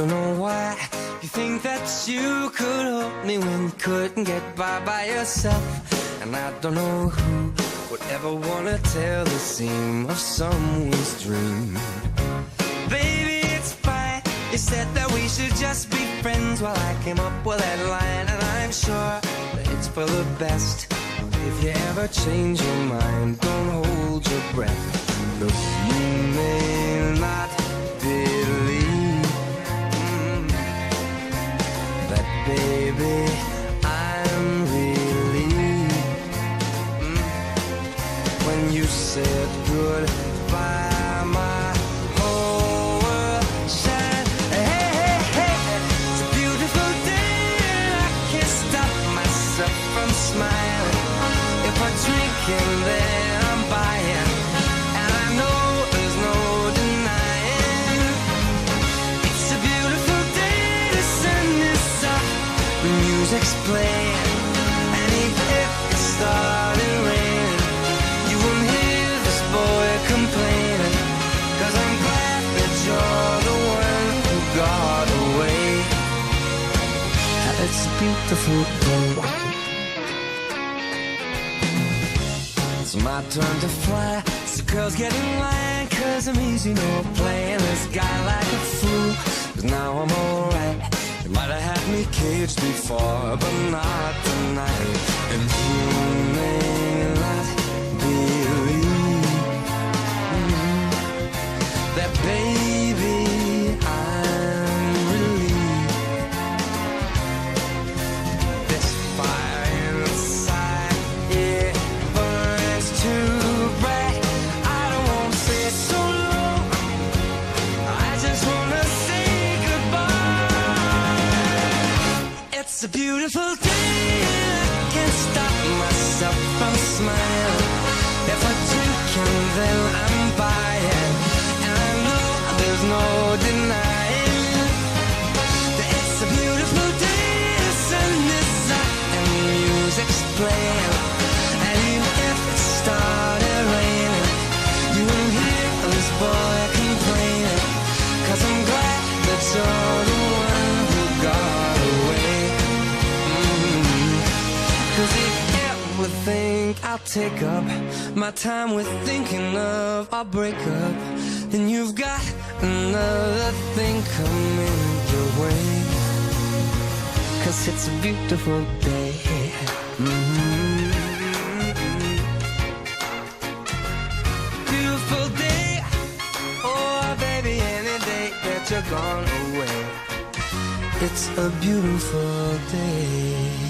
don't know why you think that you could help me when you couldn't get by yourself. And I don't know who would ever wanna tell the seam of someone's dream. Baby, it's fine. You said that we should just be friends. Well, I came up with that line, and I'm sure that it's for the best. If you ever change your mind, don't hold your breath. Look, you may not believe that, baby, I'm relieved when you said goodbye. My whole world shined. Hey, hey, hey, it's a beautiful day, and I can't stop myself from smiling. If I drink and then I'm buying, and I know there's no denying. It's a beautiful day, the sun is up, the music's playing, and even if it started raining, you won't hear this boy complaining, 'cause I'm glad that you're the one who got away. It's a beautiful day. It's my turn to fly, so girls get in line, 'cause I'm easy, no playing this guy like a fool. 'Cause now I'm alright. You might have had me caged before, but not tonight. And you may not believe that, baby, I'm relieved. This fire inside, yeah, burns too bright. I don't want to say so long, I just want to say goodbye. It's a beautiful day, and I can't stop myself from smiling. If I drink and then I'm buying, and I know there's no denying that it's a beautiful day, the sun is up and the music's playing, and even if it started raining, you won't hear this boy complaining, 'cause I'm glad that you're the one who got away. 'Cause if you ever think I'll take up my time with thinking of our breakup, then you've got another thing coming your way. 'Cause it's a beautiful day. Beautiful day. Oh, baby, any day that you're gone away, it's a beautiful day.